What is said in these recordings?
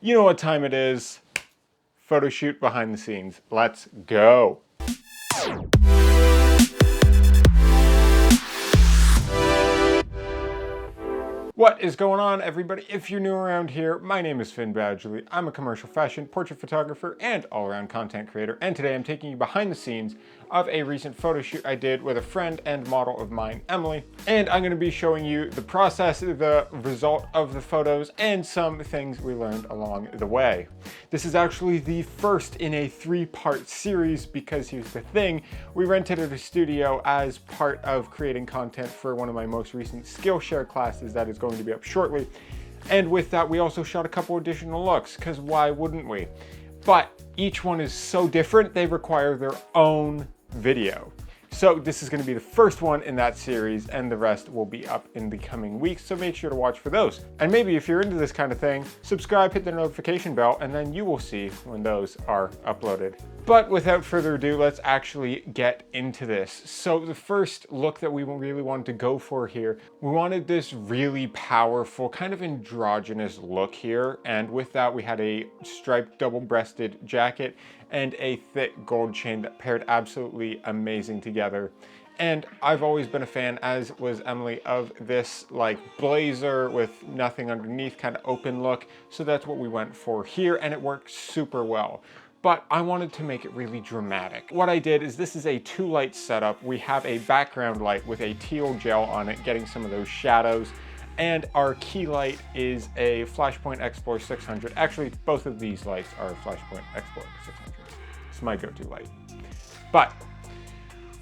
You know what time it is. Photo shoot behind the scenes. Let's go. What is going on, everybody? If you're new around here, my name is Finn Badgley. I'm a commercial fashion, portrait photographer, and all-around content creator, and today I'm taking you behind the scenes of a recent photo shoot I did with a friend and model of mine, Emily, and I'm going to be showing you the process, the result of the photos, and some things we learned along the way. This is actually the first in a 3-part series because here's the thing, we rented at a studio as part of creating content for one of my most recent Skillshare classes that is going to be up shortly. And with that, we also shot a couple additional looks, because why wouldn't we? But each one is so different, they require their own video. So this is going to be the first one in that series, and the rest will be up in the coming weeks, so make sure to watch for those. And maybe if you're into this kind of thing, subscribe, hit the notification bell, and then you will see when those are uploaded. But without further ado, let's actually get into this. So the first look that we really wanted to go for here, we wanted this really powerful, kind of androgynous look here, and with that we had a striped double-breasted jacket and a thick gold chain that paired absolutely amazing together. And I've always been a fan, as was Emily, of this like blazer with nothing underneath, kind of open look. So that's what we went for here, and it worked super well. But I wanted to make it really dramatic. What I did is, this is a 2-light setup. We have a background light with a teal gel on it, getting some of those shadows. And our key light is a Flashpoint Explorer 600. Actually, both of these lights are Flashpoint Explorer 600. It's my go-to light. But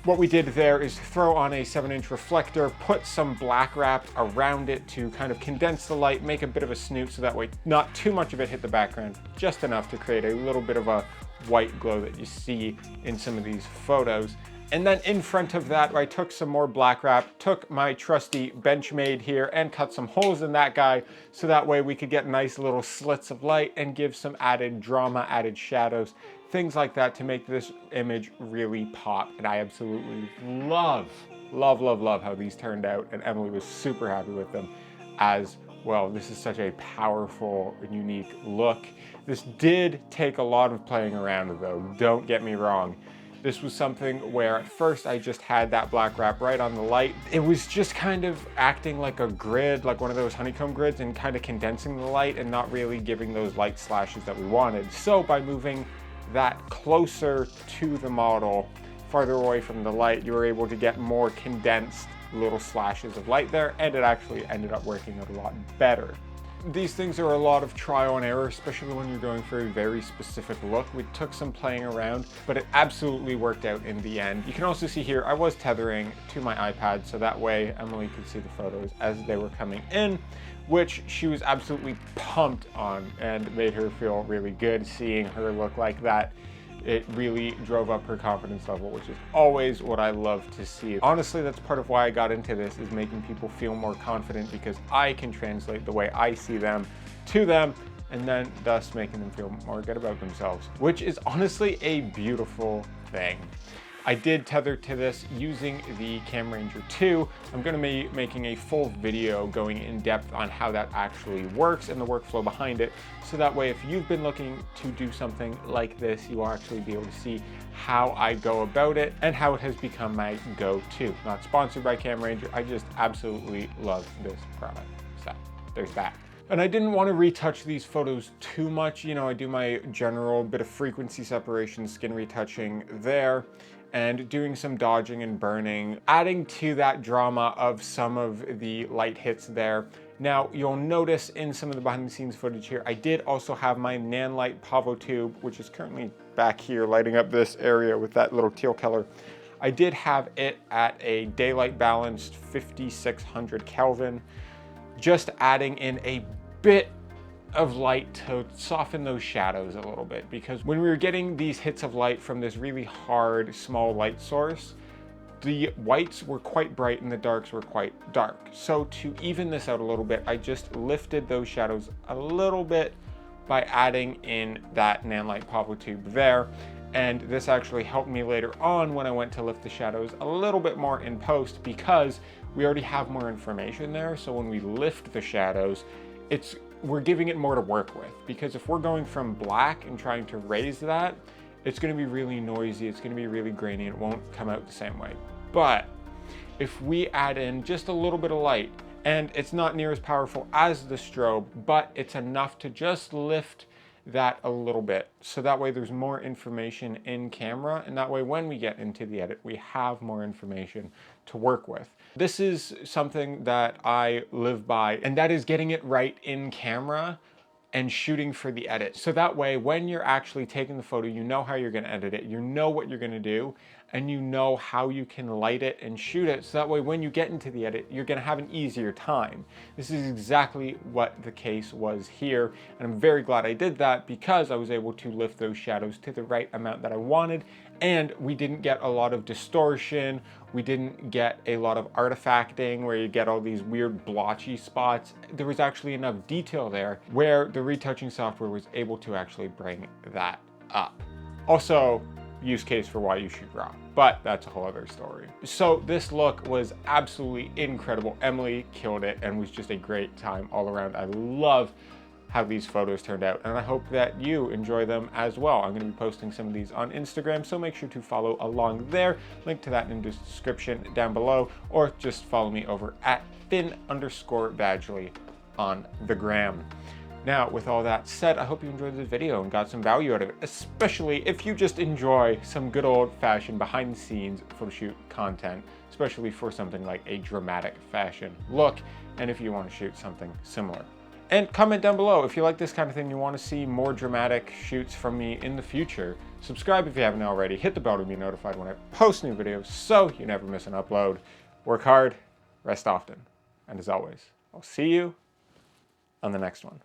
what we did there is throw on a 7-inch reflector, put some black wrap around it to kind of condense the light, make a bit of a snoot so that way not too much of it hit the background, just enough to create a little bit of a white glow that you see in some of these photos. And then in front of that, I took some more black wrap, took my trusty Benchmade here and cut some holes in that guy so that way we could get nice little slits of light and give some added drama, added shadows, things like that to make this image really pop. And I absolutely love how these turned out, and Emily was super happy with them as well. This is such a powerful and unique look. This did take a lot of playing around though, don't get me wrong. This was something where at first I just had that black wrap right on the light. It was just kind of acting like a grid, like one of those honeycomb grids, and kind of condensing the light and not really giving those light slashes that we wanted. So by moving that closer to the model, farther away from the light, you were able to get more condensed little slashes of light there, and it actually ended up working out a lot better. These things are a lot of trial and error, especially when you're going for a very specific look. We took some playing around, but it absolutely worked out in the end. You can also see here, I was tethering to my iPad, so that way Emily could see the photos as they were coming in, which she was absolutely pumped on, and made her feel really good seeing her look like that. It really drove up her confidence level, which is always what I love to see. Honestly, that's part of why I got into this, is making people feel more confident, because I can translate the way I see them to them, and then thus making them feel more good about themselves, which is honestly a beautiful thing. I did tether to this using the Cam Ranger 2. I'm going to be making a full video going in depth on how that actually works and the workflow behind it. So that way, if you've been looking to do something like this, you will actually be able to see how I go about it and how it has become my go-to. Not sponsored by Cam Ranger, I just absolutely love this product. So there's that. And I didn't want to retouch these photos too much. You know, I do my general bit of frequency separation, skin retouching there, and doing some dodging and burning, adding to that drama of some of the light hits there. Now, you'll notice in some of the behind the scenes footage here, I did also have my Nanlite Pavo tube, which is currently back here lighting up this area with that little teal color. I did have it at a daylight balanced 5600 Kelvin, just adding in a bit of light to soften those shadows a little bit, because when we were getting these hits of light from this really hard small light source, the whites were quite bright and the darks were quite dark. So to even this out a little bit, I just lifted those shadows a little bit by adding in that Nanlite Pavo tube there. And this actually helped me later on when I went to lift the shadows a little bit more in post, because we already have more information there. So when we lift the shadows, it's we're giving it more to work with, because if we're going from black and trying to raise that, it's going to be really noisy, it's going to be really grainy, it won't come out the same way. But if we add in just a little bit of light, and it's not near as powerful as the strobe, but it's enough to just lift that a little bit, so that way there's more information in camera, and that way when we get into the edit, we have more information to work with. This is something that I live by, and that is getting it right in camera and shooting for the edit. So that way, when you're actually taking the photo, you know how you're gonna edit it, you know what you're gonna do, and you know how you can light it and shoot it. So that way, when you get into the edit, you're gonna have an easier time. This is exactly what the case was here. And I'm very glad I did that, because I was able to lift those shadows to the right amount that I wanted. And we didn't get a lot of distortion. We didn't get a lot of artifacting where you get all these weird blotchy spots. There was actually enough detail there where the retouching software was able to actually bring that up. Also, use case for why you shoot raw, but that's a whole other story. So this look was absolutely incredible. Emily killed it and was just a great time all around. I love how these photos turned out, and I hope that you enjoy them as well. I'm going to be posting some of these on Instagram, so make sure to follow along there. Link to that in the description down below, or just follow me over at Finn_Badgley on the gram. Now, with all that said, I hope you enjoyed this video and got some value out of it, especially if you just enjoy some good old-fashioned behind-the-scenes photo shoot content, especially for something like a dramatic fashion look, and if you want to shoot something similar. And comment down below if you like this kind of thing, you want to see more dramatic shoots from me in the future. Subscribe if you haven't already. Hit the bell to be notified when I post new videos so you never miss an upload. Work hard, rest often, and as always, I'll see you on the next one.